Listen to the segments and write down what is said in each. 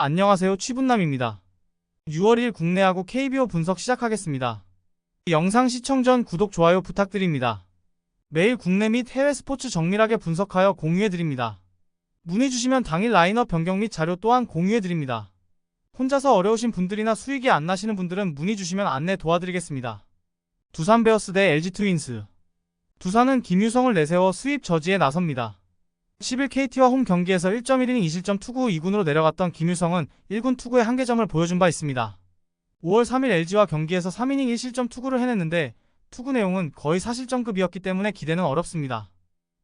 안녕하세요, 취분남입니다. 6월 1일 국내 야구 KBO 분석 시작하겠습니다. 영상 시청 전 구독, 좋아요 부탁드립니다. 매일 국내 및 해외 스포츠 정밀하게 분석하여 공유해드립니다. 문의 주시면 당일 라인업 변경 및 자료 또한 공유해드립니다. 혼자서 어려우신 분들이나 수익이 안 나시는 분들은 문의 주시면 안내 도와드리겠습니다. 두산 베어스 대 LG 트윈스. 두산은 김유성을 내세워 스윕 저지에 나섭니다. 10일 KT와 홈 경기에서 1.1이닝 2실점 투구 후 2군으로 내려갔던 김유성은 1군 투구의 한계점을 보여준 바 있습니다. 5월 3일 LG와 경기에서 3이닝 1실점 투구를 해냈는데 투구 내용은 거의 4실점급이었기 때문에 기대는 어렵습니다.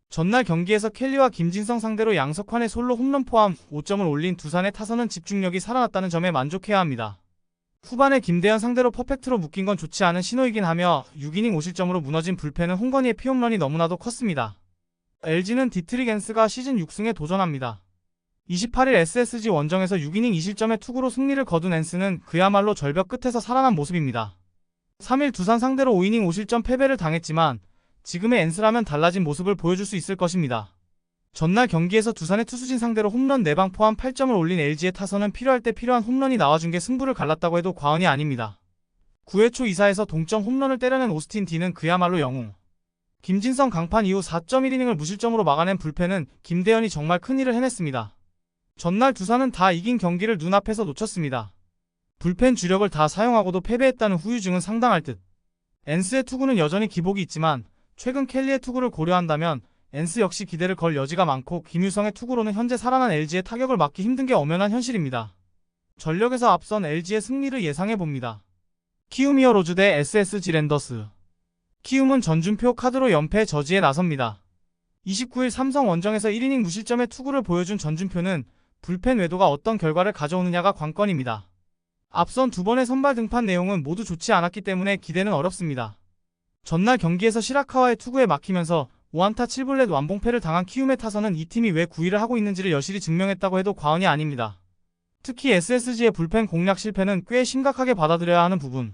전날 경기에서 켈리와 김진성 상대로 양석환의 솔로 홈런 포함 5점을 올린 두산의 타선은 집중력이 살아났다는 점에 만족해야 합니다. 후반에 김대현 상대로 퍼펙트로 묶인 건 좋지 않은 신호이긴 하며 6이닝 5실점으로 무너진 불펜은 홍건희의 피홈런이 너무나도 컸습니다. LG는 디트릭 앤스가 시즌 6승에 도전합니다. 28일 SSG 원정에서 6이닝 2실점의 투구로 승리를 거둔 앤스는 그야말로 절벽 끝에서 살아난 모습입니다. 3일 두산 상대로 5이닝 5실점 패배를 당했지만 지금의 앤스라면 달라진 모습을 보여줄 수 있을 것입니다. 전날 경기에서 두산의 투수진 상대로 홈런 4방 포함 8점을 올린 LG의 타선은 필요할 때 필요한 홈런이 나와준 게 승부를 갈랐다고 해도 과언이 아닙니다. 9회 초 2사에서 동점 홈런을 때려낸 오스틴 D는 그야말로 영웅. 김진성 강판 이후 4.1이닝을 무실점으로 막아낸 불펜은 김대현이 정말 큰일을 해냈습니다. 전날 두산은 다 이긴 경기를 눈앞에서 놓쳤습니다. 불펜 주력을 다 사용하고도 패배했다는 후유증은 상당할 듯. 앤스의 투구는 여전히 기복이 있지만 최근 켈리의 투구를 고려한다면 앤스 역시 기대를 걸 여지가 많고 김유성의 투구로는 현재 살아난 LG의 타격을 막기 힘든 게 엄연한 현실입니다. 전력에서 앞선 LG의 승리를 예상해봅니다. 키움 히어로즈 대 SSG 랜더스. 키움은 전준표 카드로 연패 저지에 나섭니다. 29일 삼성 원정에서 1이닝 무실점의 투구를 보여준 전준표는 불펜 외도가 어떤 결과를 가져오느냐가 관건입니다. 앞선 두 번의 선발 등판 내용은 모두 좋지 않았기 때문에 기대는 어렵습니다. 전날 경기에서 시라카와의 투구에 막히면서 5안타 7볼넷 완봉패를 당한 키움의 타선은 이 팀이 왜 9위를 하고 있는지를 여실히 증명했다고 해도 과언이 아닙니다. 특히 SSG의 불펜 공략 실패는 꽤 심각하게 받아들여야 하는 부분.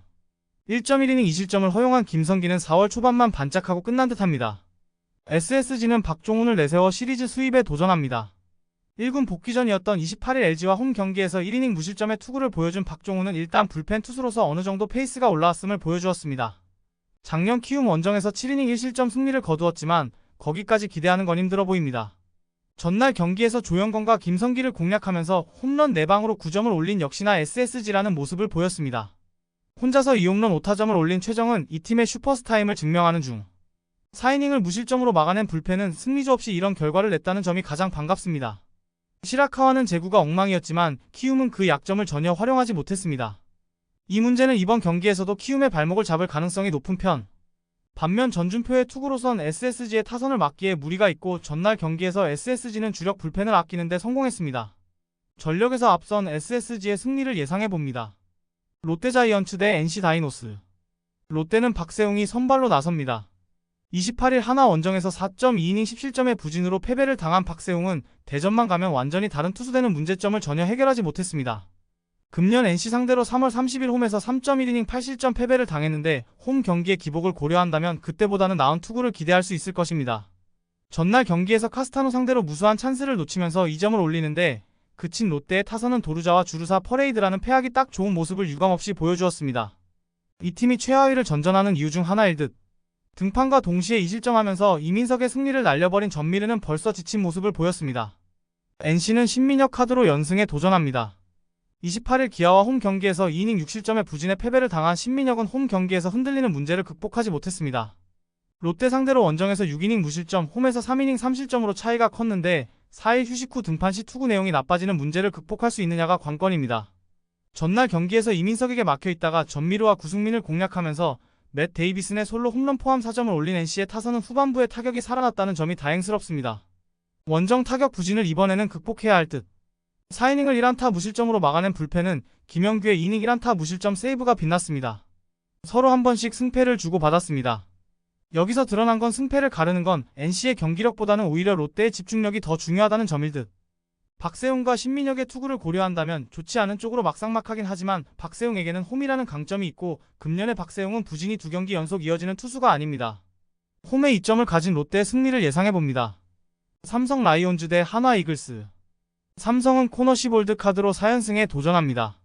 1.1이닝 2실점을 허용한 김성기는 4월 초반만 반짝하고 끝난 듯합니다. SSG는 박종훈을 내세워 시리즈 수입에 도전합니다. 1군 복귀전이었던 28일 LG와 홈 경기에서 1이닝 무실점의 투구를 보여준 박종훈은 일단 불펜 투수로서 어느 정도 페이스가 올라왔음을 보여주었습니다. 작년 키움 원정에서 7이닝 1실점 승리를 거두었지만 거기까지 기대하는 건 힘들어 보입니다. 전날 경기에서 조영건과 김성기를 공략하면서 홈런 4방으로 9점을 올린 역시나 SSG라는 모습을 보였습니다. 혼자서 2홈런 5타점을 올린 최정은 이 팀의 슈퍼스타임을 증명하는 중. 4이닝을 무실점으로 막아낸 불펜은 승리조 없이 이런 결과를 냈다는 점이 가장 반갑습니다. 시라카와는 제구가 엉망이었지만 키움은 그 약점을 전혀 활용하지 못했습니다. 이 문제는 이번 경기에서도 키움의 발목을 잡을 가능성이 높은 편. 반면 전준표의 투구로선 SSG의 타선을 막기에 무리가 있고 전날 경기에서 SSG는 주력 불펜을 아끼는데 성공했습니다. 전력에서 앞선 SSG의 승리를 예상해봅니다. 롯데자이언츠 대 NC 다이노스. 롯데는 박세웅이 선발로 나섭니다. 28일 하나 원정에서 4.2이닝 10실점의 부진으로 패배를 당한 박세웅은 대전만 가면 완전히 다른 투수되는 문제점을 전혀 해결하지 못했습니다. 금년 NC 상대로 3월 30일 홈에서 3.1이닝 8실점 패배를 당했는데 홈 경기의 기복을 고려한다면 그때보다는 나은 투구를 기대할 수 있을 것입니다. 전날 경기에서 카스타노 상대로 무수한 찬스를 놓치면서 2점을 올리는데 그친 롯데의 타선은 도루자와 주루사 퍼레이드라는 패하기 딱 좋은 모습을 유감없이 보여주었습니다. 이 팀이 최하위를 전전하는 이유 중 하나일 듯. 등판과 동시에 2실점하면서 이민석의 승리를 날려버린 전미르는 벌써 지친 모습을 보였습니다. NC는 신민혁 카드로 연승에 도전합니다. 28일 기아와 홈 경기에서 2이닝 6실점의 부진의 패배를 당한 신민혁은 홈 경기에서 흔들리는 문제를 극복하지 못했습니다. 롯데 상대로 원정에서 6이닝 무실점, 홈에서 3이닝 3실점으로 차이가 컸는데 4일 휴식 후 등판 시 투구 내용이 나빠지는 문제를 극복할 수 있느냐가 관건입니다. 전날 경기에서 이민석에게 막혀있다가 전미르와 구승민을 공략하면서 맷 데이비슨의 솔로 홈런 포함 4점을 올린 NC의 타선은 후반부에 타격이 살아났다는 점이 다행스럽습니다. 원정 타격 부진을 이번에는 극복해야 할 듯. 4이닝을 1안타 무실점으로 막아낸 불펜은 김영규의 2이닝 1안타 무실점 세이브가 빛났습니다. 서로 한 번씩 승패를 주고받았습니다. 여기서 드러난 건 승패를 가르는 건 NC의 경기력보다는 오히려 롯데의 집중력이 더 중요하다는 점일 듯. 박세웅과 신민혁의 투구를 고려한다면 좋지 않은 쪽으로 막상막하긴 하지만 박세웅에게는 홈이라는 강점이 있고 금년의 박세웅은 부진이 2경기 연속 이어지는 투수가 아닙니다. 홈에 이점을 가진 롯데의 승리를 예상해봅니다. 삼성 라이온즈 대 한화 이글스. 삼성은 코너 10홀드 카드로 4연승에 도전합니다.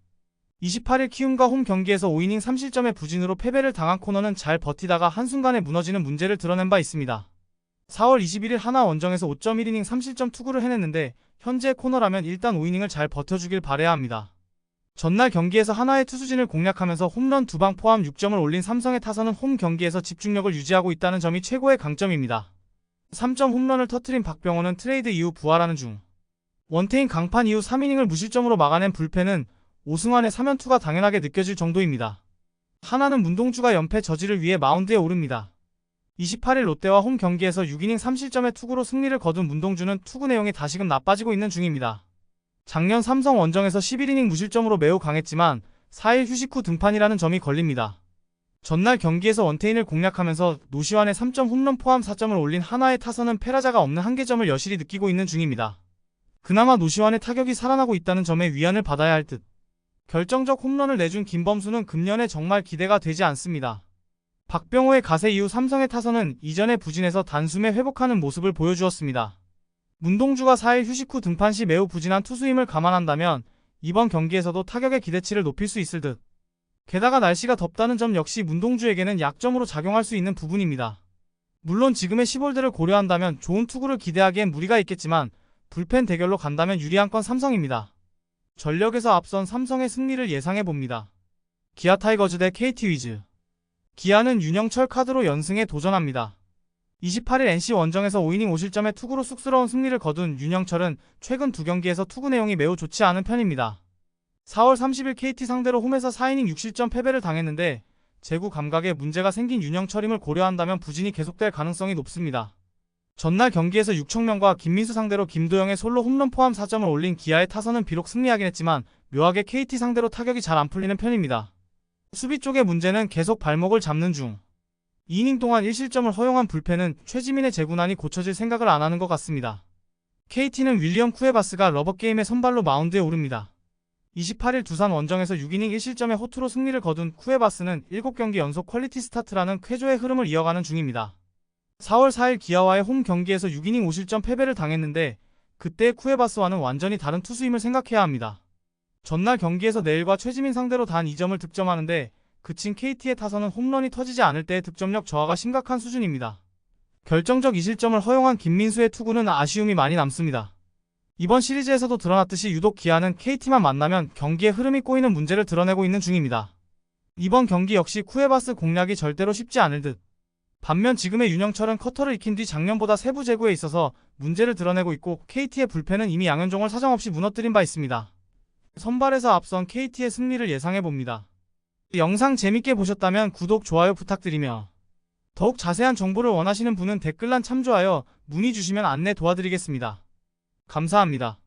28일 키움과 홈 경기에서 5이닝 3실점의 부진으로 패배를 당한 코너는 잘 버티다가 한순간에 무너지는 문제를 드러낸 바 있습니다. 4월 21일 하나 원정에서 5.1이닝 3실점 투구를 해냈는데 현재 코너라면 일단 5이닝을 잘 버텨주길 바라야 합니다. 전날 경기에서 하나의 투수진을 공략하면서 홈런 2방 포함 6점을 올린 삼성의 타선은 홈 경기에서 집중력을 유지하고 있다는 점이 최고의 강점입니다. 3점 홈런을 터뜨린 박병호는 트레이드 이후 부활하는 중. 원태인 강판 이후 3이닝을 무실점으로 막아낸 불펜은 오승환의 3연투가 당연하게 느껴질 정도입니다. 하나는 문동주가 연패 저지를 위해 마운드에 오릅니다. 28일 롯데와 홈 경기에서 6이닝 3실점의 투구로 승리를 거둔 문동주는 투구 내용이 다시금 나빠지고 있는 중입니다. 작년 삼성 원정에서 11이닝 무실점으로 매우 강했지만 4일 휴식 후 등판이라는 점이 걸립니다. 전날 경기에서 원태인을 공략하면서 노시환의 3점 홈런 포함 4점을 올린 하나의 타선은 패라자가 없는 한계점을 여실히 느끼고 있는 중입니다. 그나마 노시환의 타격이 살아나고 있다는 점에 위안을 받아야 할 듯. 결정적 홈런을 내준 김범수는 금년에 정말 기대가 되지 않습니다. 박병호의 가세 이후 삼성의 타선은 이전의 부진에서 단숨에 회복하는 모습을 보여주었습니다. 문동주가 4일 휴식 후 등판 시 매우 부진한 투수임을 감안한다면 이번 경기에서도 타격의 기대치를 높일 수 있을 듯. 게다가 날씨가 덥다는 점 역시 문동주에게는 약점으로 작용할 수 있는 부분입니다. 물론 지금의 10홀드를 고려한다면 좋은 투구를 기대하기엔 무리가 있겠지만 불펜 대결로 간다면 유리한 건 삼성입니다. 전력에서 앞선 삼성의 승리를 예상해봅니다. 기아 타이거즈 대 KT 위즈. 기아는 윤영철 카드로 연승에 도전합니다. 28일 NC 원정에서 5이닝 5실점의 투구로 쑥스러운 승리를 거둔 윤영철은 최근 두 경기에서 투구 내용이 매우 좋지 않은 편입니다. 4월 30일 KT 상대로 홈에서 4이닝 6실점 패배를 당했는데 제구 감각에 문제가 생긴 윤영철임을 고려한다면 부진이 계속될 가능성이 높습니다. 전날 경기에서 육청명과 김민수 상대로 김도영의 솔로 홈런 포함 4점을 올린 기아의 타선은 비록 승리하긴 했지만 묘하게 KT 상대로 타격이 잘 안 풀리는 편입니다. 수비 쪽의 문제는 계속 발목을 잡는 중. 2이닝 동안 1실점을 허용한 불펜은 최지민의 제구난이 고쳐질 생각을 안 하는 것 같습니다. KT는 윌리엄 쿠에바스가 러버게임의 선발로 마운드에 오릅니다. 28일 두산 원정에서 6이닝 1실점의 호투로 승리를 거둔 쿠에바스는 7경기 연속 퀄리티 스타트라는 쾌조의 흐름을 이어가는 중입니다. 4월 4일 기아와의 홈 경기에서 6이닝 5실점 패배를 당했는데 그때 쿠에바스와는 완전히 다른 투수임을 생각해야 합니다. 전날 경기에서 내일과 최지민 상대로 단 2점을 득점하는데 그친 KT의 타선은 홈런이 터지지 않을 때의 득점력 저하가 심각한 수준입니다. 결정적 2실점을 허용한 김민수의 투구는 아쉬움이 많이 남습니다. 이번 시리즈에서도 드러났듯이 유독 기아는 KT만 만나면 경기의 흐름이 꼬이는 문제를 드러내고 있는 중입니다. 이번 경기 역시 쿠에바스 공략이 절대로 쉽지 않을 듯. 반면 지금의 윤영철은 커터를 익힌 뒤 작년보다 세부 제구에 있어서 문제를 드러내고 있고 KT의 불펜은 이미 양현종을 사정없이 무너뜨린 바 있습니다. 선발에서 앞선 KT의 승리를 예상해봅니다. 영상 재밌게 보셨다면 구독, 좋아요 부탁드리며 더욱 자세한 정보를 원하시는 분은 댓글란 참조하여 문의 주시면 안내 도와드리겠습니다. 감사합니다.